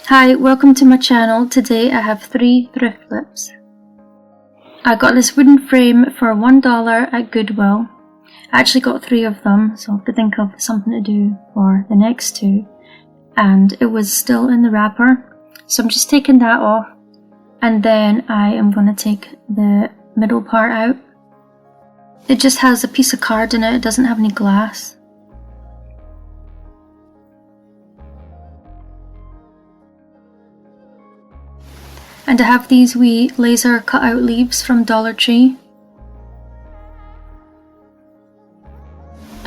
Hi, welcome to my channel. Today I have 3 thrift flips. I got this wooden frame for $1 at Goodwill. I actually got 3 of them, so I have to think of something to do for the next 2. And it was still in the wrapper, so I'm just taking that off, and then I am going to take the middle part out. It just has a piece of card in it, it doesn't have any glass. And I have these wee laser cut out leaves from Dollar Tree.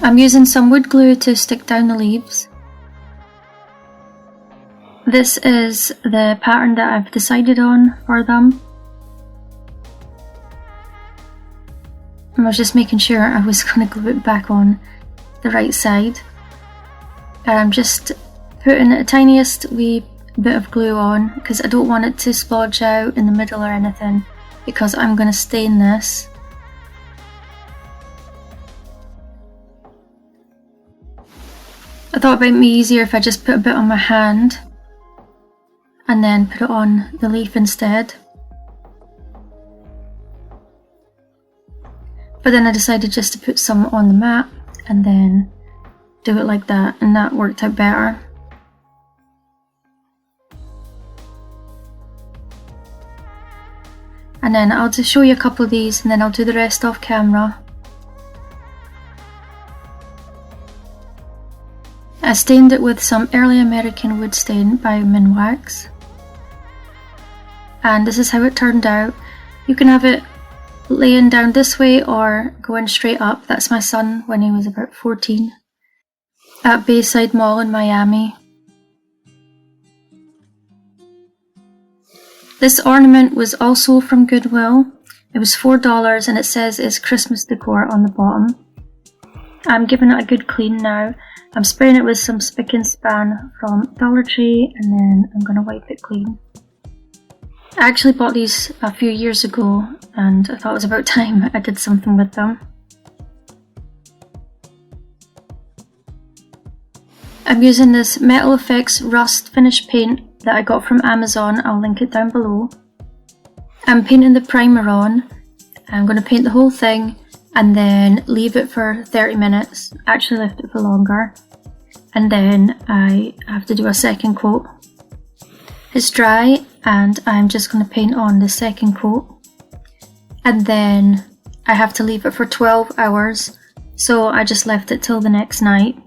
I'm using some wood glue to stick down the leaves. This is the pattern that I've decided on for them. I was just making sure I was going to glue it back on the right side. And I'm just putting the tiniest wee bit of glue on because I don't want it to splodge out in the middle or anything, because I'm going to stain this. I thought it might be easier if I just put a bit on my hand and then put it on the leaf instead. But then I decided just to put some on the mat and then do it like that, and that worked out better. And then I'll just show you a couple of these and then I'll do the rest off camera. I stained it with some early American wood stain by Minwax. And this is how it turned out. You can have it laying down this way or going straight up. That's my son when he was about 14 at Bayside Mall in Miami. This ornament was also from Goodwill. It was $4 and it says it's Christmas decor on the bottom. I'm giving it a good clean now. I'm spraying it with some Spick and Span from Dollar Tree and then I'm going to wipe it clean. I actually bought these a few years ago and I thought it was about time I did something with them. I'm using this Metal Effects Rust Finish Paint that I got from Amazon. I'll link it down below. I'm painting the primer on. I'm going to paint the whole thing and then leave it for 30 minutes. Actually left it for longer. And then I have to do a second coat. It's dry and I'm just going to paint on the second coat. And then I have to leave it for 12 hours. So I just left it till the next night.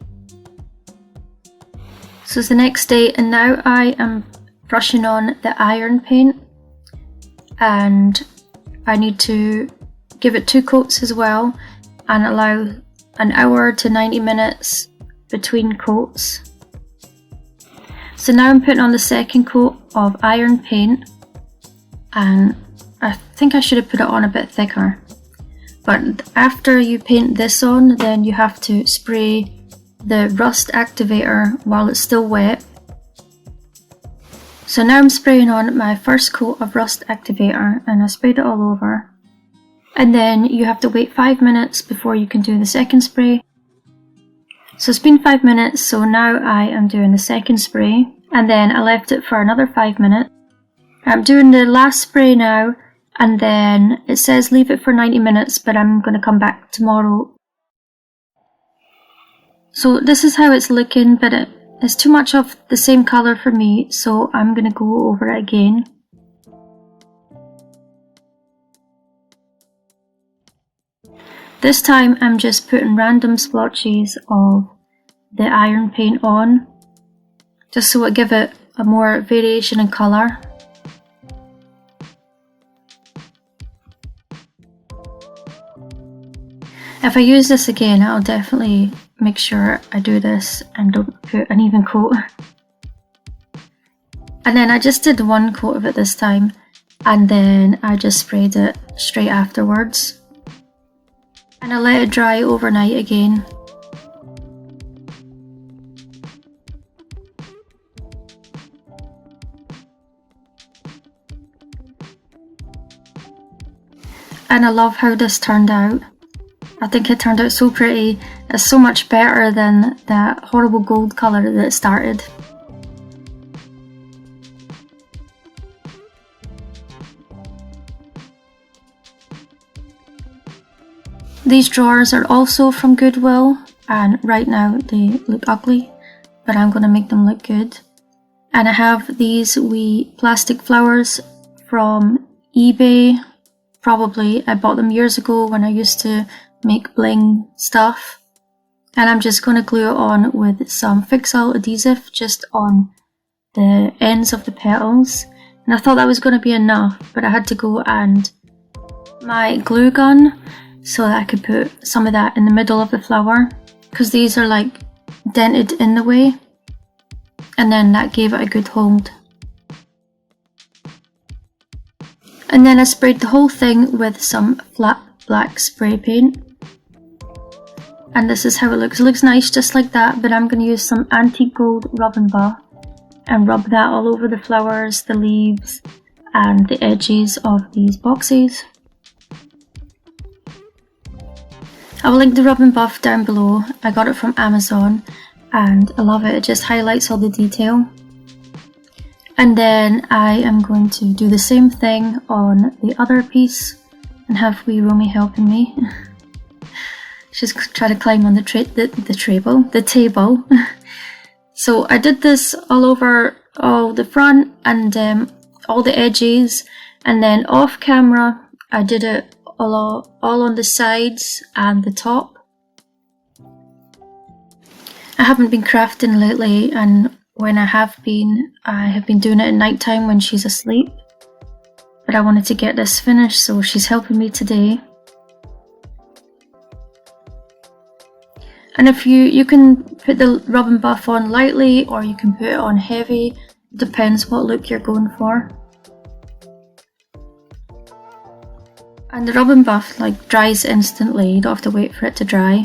So it's the next day and now I am brushing on the iron paint, and I need to give it 2 coats as well and allow an hour to 90 minutes between coats. So now I'm putting on the second coat of iron paint, and I think I should have put it on a bit thicker. But after you paint this on, then you have to spray the rust activator while it's still wet. So now I'm spraying on my first coat of rust activator and I sprayed it all over. And then you have to wait 5 minutes before you can do the second spray. So it's been 5 minutes, so now I am doing the second spray and then I left it for another 5 minutes. I'm doing the last spray now and then it says leave it for 90 minutes, but I'm going to come back tomorrow. So this is how it's looking, but it's too much of the same colour for me, so I'm going to go over it again. This time I'm just putting random splotches of the iron paint on, just so it give it a more variation in colour. If I use this again, I'll definitely make sure I do this and don't put an even coat. And then I just did 1 coat of it this time, and then I just sprayed it straight afterwards. And I let it dry overnight again. And I love how this turned out. I think it turned out so pretty. It's so much better than that horrible gold colour that it started. These drawers are also from Goodwill, and right now they look ugly, but I'm going to make them look good. And I have these wee plastic flowers from eBay. Probably I bought them years ago when I used to make bling stuff. And I'm just going to glue it on with some Fix-All adhesive just on the ends of the petals. And I thought that was going to be enough, but I had to go and my glue gun so that I could put some of that in the middle of the flower, because these are like dented in the way, and then that gave it a good hold. And then I sprayed the whole thing with some flat black spray paint, and this is how it looks. It looks nice just like that, but I'm going to use some antique gold rub and buff and rub that all over the flowers, the leaves and the edges of these boxes. I will link the rub and buff down below. I got it from Amazon and I love it. It just highlights all the detail. And then I am going to do the same thing on the other piece and have wee Romy helping me. She's trying to climb on the table. So I did this all over all the front and all the edges, and then off camera I did it all on the sides and the top. I haven't been crafting lately, and when I have been doing it at night time when she's asleep. But I wanted to get this finished, so she's helping me today. And if you can put the rub and buff on lightly, or you can put it on heavy, depends what look you're going for. And the rub and buff like dries instantly, you don't have to wait for it to dry.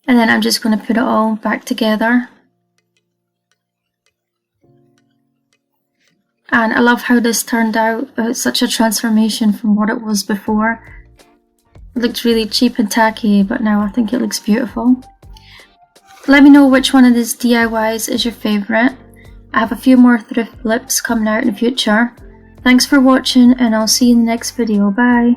And then I'm just going to put it all back together. And I love how this turned out. It's such a transformation from what it was before. It looked really cheap and tacky, but now I think it looks beautiful. Let me know which one of these DIYs is your favourite. I have a few more thrift lips coming out in the future. Thanks for watching, and I'll see you in the next video. Bye!